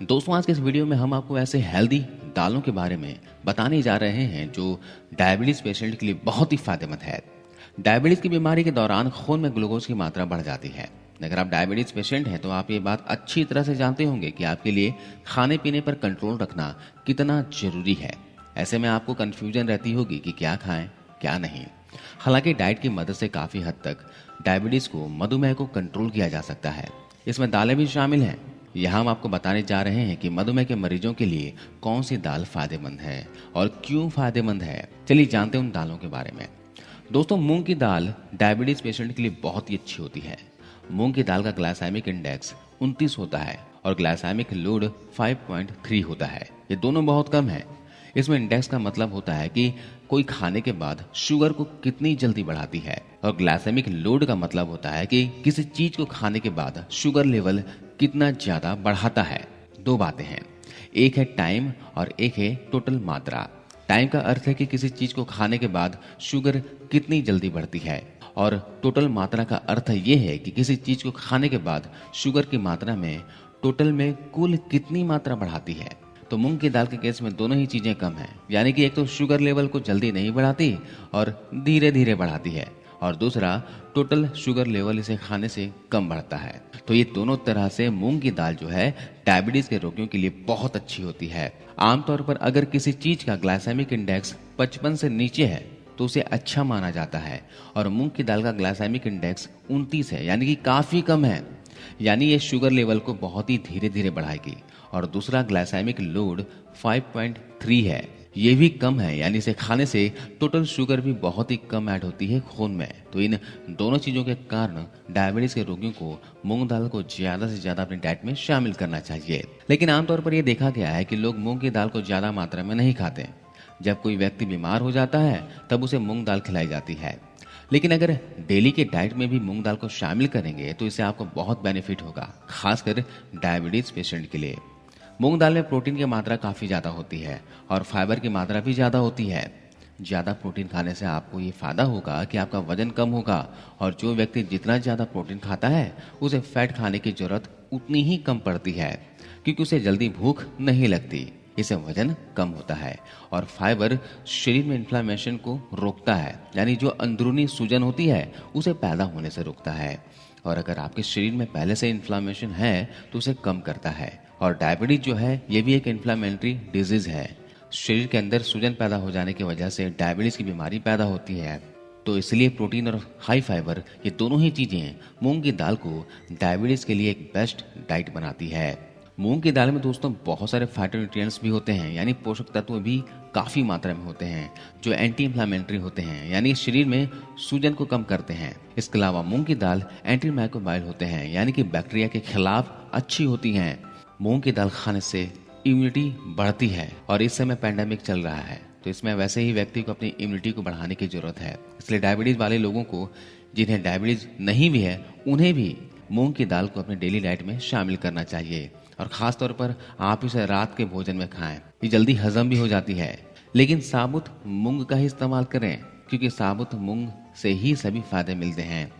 दोस्तों, आज के इस वीडियो में हम आपको ऐसे हेल्दी दालों के बारे में बताने जा रहे हैं जो डायबिटीज पेशेंट के लिए बहुत ही फायदेमंद है। डायबिटीज की बीमारी के दौरान खून में ग्लूकोज की मात्रा बढ़ जाती है। अगर आप डायबिटीज पेशेंट हैं तो आप ये बात अच्छी तरह से जानते होंगे कि आपके लिए खाने पीने पर कंट्रोल रखना कितना जरूरी है। ऐसे में आपको कंफ्यूजन रहती होगी कि क्या खाएं क्या नहीं। हालांकि डाइट की मदद से काफी हद तक डायबिटीज को, मधुमेह को कंट्रोल किया जा सकता है। इसमें दालें भी शामिल हैं। यहाँ हम आपको बताने जा रहे हैं कि मधुमेह के मरीजों के लिए कौन सी दाल फायदेमंद है और क्यों फायदेमंद है। चलिए जानते हैं उन दालों के बारे में। दोस्तों, मूंग की दाल डायबिटीज पेशेंट के लिए बहुत ही अच्छी होती है। मूंग की दाल का ग्लाइसेमिक इंडेक्स 29 होता है और ग्लाइसेमिक लोड 5.3 होता है। ये दोनों बहुत कम है। इसमें इंडेक्स का मतलब होता है कि कोई खाने के बाद शुगर को कितनी जल्दी बढ़ाती है, और ग्लाइसेमिक लोड का मतलब होता है कि किसी चीज को खाने के बाद शुगर लेवल कितना ज्यादा बढ़ाता है। दो बातें हैं, एक है टाइम और एक है टोटल मात्रा। टाइम का अर्थ है कि किसी चीज को खाने के बाद शुगर कितनी जल्दी बढ़ती है, और टोटल मात्रा का अर्थ ये है कि किसी चीज को खाने के बाद शुगर की मात्रा में टोटल में कुल कितनी मात्रा बढ़ाती है। तो मूंग की दाल के केस में दोनों ही चीजें कम हैं, यानी कि एक तो शुगर लेवल को जल्दी नहीं बढ़ाती और धीरे धीरे बढ़ाती है, और दूसरा टोटल शुगर लेवल इसे खाने से कम बढ़ता है। तो ये दोनों तरह से मूंग की दाल जो है डायबिटीज के रोगियों के लिए बहुत अच्छी होती है। आमतौर पर अगर किसी चीज का ग्लाइसेमिक इंडेक्स 55 से नीचे है तो उसे अच्छा माना जाता है, और मूंग की दाल का ग्लाइसेमिक इंडेक्स 29 है, यानी कि काफी कम है। यानी ये शुगर लेवल को बहुत ही धीरे धीरे बढ़ाएगी। और दूसरा ग्लाइसेमिक लोड 5.3 है, ये भी कम है, यानी इसे खाने से टोटल शुगर भी बहुत ही कम ऐड होती है खून में। तो इन दोनों चीजों के कारण डायबिटीज के रोगियों को मूंग दाल को ज्यादा से ज्यादा अपनी डाइट में शामिल करना चाहिए। लेकिन आमतौर पर यह देखा गया है कि लोग मूंग की दाल को ज्यादा मात्रा में नहीं खाते। जब कोई व्यक्ति बीमार हो जाता है तब उसे मूंग दाल खिलाई जाती है। लेकिन अगर डेली के डाइट में भी मूंग दाल को शामिल करेंगे तो इससे आपको बहुत बेनिफिट होगा, खासकर डायबिटीज पेशेंट के लिए। मूंग दाल में प्रोटीन की मात्रा काफी ज्यादा होती है और फाइबर की मात्रा भी ज्यादा होती है। ज्यादा प्रोटीन खाने से आपको ये फायदा होगा कि आपका वजन कम होगा, और जो व्यक्ति जितना ज्यादा प्रोटीन खाता है उसे फैट खाने की जरूरत उतनी ही कम पड़ती है, क्योंकि उसे जल्दी भूख नहीं लगती। इससे वजन कम होता है। और फाइबर शरीर में इन्फ्लामेशन को रोकता है, यानी जो अंदरूनी सूजन होती है उसे पैदा होने से रोकता है। और अगर आपके शरीर में पहले से इन्फ्लामेशन है तो उसे कम करता है। और डायबिटीज जो है ये भी एक इन्फ्लामेटरी डिजीज है। शरीर के अंदर सूजन पैदा हो जाने की वजह से डायबिटीज की बीमारी पैदा होती है। तो इसलिए प्रोटीन और हाई फाइबर ये दोनों ही चीजें मूंग की दाल को डायबिटीज के लिए एक बेस्ट डाइट बनाती है। मूंग की दाल में दोस्तों बहुत सारे फाइटोन्यूट्रिएंट्स भी होते हैं, यानी पोषक तत्व भी काफी मात्रा में होते हैं जो एंटी इंफ्लामेटरी होते हैं, यानी शरीर में सूजन को कम करते हैं। इसके अलावा मूंग की दाल एंटी माइक्रोबाइल होते हैं, यानी कि बैक्टीरिया के खिलाफ अच्छी होती हैं। मूंग की दाल खाने से इम्यूनिटी बढ़ती है, और इस समय पैंडेमिक चल रहा है तो इसमें वैसे ही व्यक्ति को अपनी इम्यूनिटी को बढ़ाने की जरूरत है। इसलिए डायबिटीज वाले लोगों को, जिन्हें डायबिटीज नहीं भी है, उन्हें भी मूंग की दाल को अपने डेली डाइट में शामिल करना चाहिए। और खास तौर पर आप इसे रात के भोजन में खाएं, ये जल्दी हजम भी हो जाती है। लेकिन साबुत मूंग का ही इस्तेमाल करें, क्योंकि साबुत मूंग से ही सभी फायदे मिलते हैं।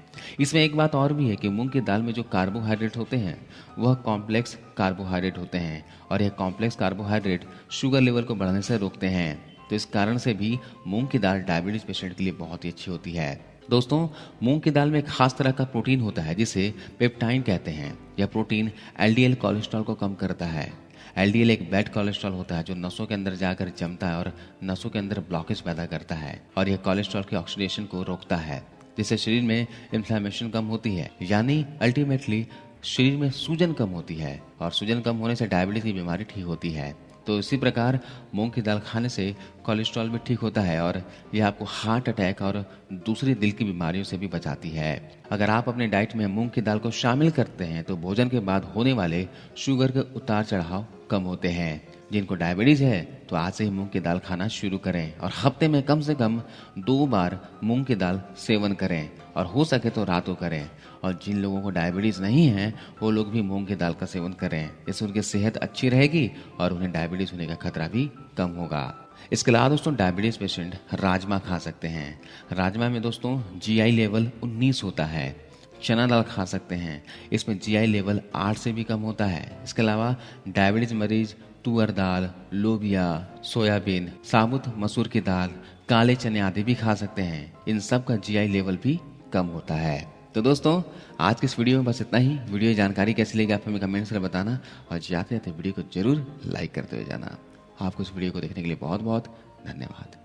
इसमें एक बात और भी है कि मूंग की दाल में जो कार्बोहाइड्रेट होते हैं वह कॉम्प्लेक्स कार्बोहाइड्रेट होते हैं, और यह कॉम्प्लेक्स कार्बोहाइड्रेट शुगर लेवल को बढ़ने से रोकते हैं। तो इस कारण से भी मूंग की दाल डायबिटीज पेशेंट के लिए बहुत ही अच्छी होती है। दोस्तों, मूंग की दाल में एक खास तरह का प्रोटीन होता है जिसे पेप्टाइन कहते हैं। यह प्रोटीन एलडीएल कोलेस्ट्रॉल को कम करता है। एलडीएल एक बैड कोलेस्ट्रॉल होता है जो नसों के अंदर जाकर जमता है और नसों के अंदर ब्लॉकेज पैदा करता है, और यह कोलेस्ट्रॉल के ऑक्सीडेशन को रोकता है, जिससे शरीर में इन्फ्लेमेशन कम होती है, यानी अल्टीमेटली शरीर में सूजन कम होती है, और सूजन कम होने से डायबिटीज की बीमारी ठीक होती है। तो इसी प्रकार मूंग की दाल खाने से कोलेस्ट्रॉल भी ठीक होता है, और यह आपको हार्ट अटैक और दूसरी दिल की बीमारियों से भी बचाती है। अगर आप अपने डाइट में मूंग की दाल को शामिल करते हैं तो भोजन के बाद होने वाले शुगर के उतार चढ़ाव कम होते हैं। जिनको डायबिटीज है तो आज से ही मूंग की दाल खाना शुरू करें, और हफ्ते में कम से कम 2 बार मूंग की दाल सेवन करें, और हो सके तो रात को करें। और जिन लोगों को डायबिटीज नहीं है वो लोग भी मूंग की दाल का सेवन करें, इससे उनकी सेहत अच्छी रहेगी और उन्हें डायबिटीज होने का खतरा भी कम होगा। इसके अलावा दोस्तों डायबिटीज पेशेंट राजमा खा सकते हैं। राजमा में दोस्तों जीआई लेवल 19 होता है। चना दाल खा सकते हैं, इसमें जीआई लेवल 8 से भी कम होता है। इसके अलावा डायबिटीज मरीज तुअर दाल, लोबिया, सोयाबीन, साबुत मसूर की दाल, काले चने आदि भी खा सकते हैं। इन सब का जीआई लेवल भी कम होता है। तो दोस्तों, आज की इस वीडियो में बस इतना ही। वीडियो की जानकारी कैसी लगी आप हमें कमेंट्स कर बताना और जाते जाते वीडियो को जरूर लाइक करते हुए जाना। आपको इस वीडियो को देखने के लिए बहुत बहुत धन्यवाद।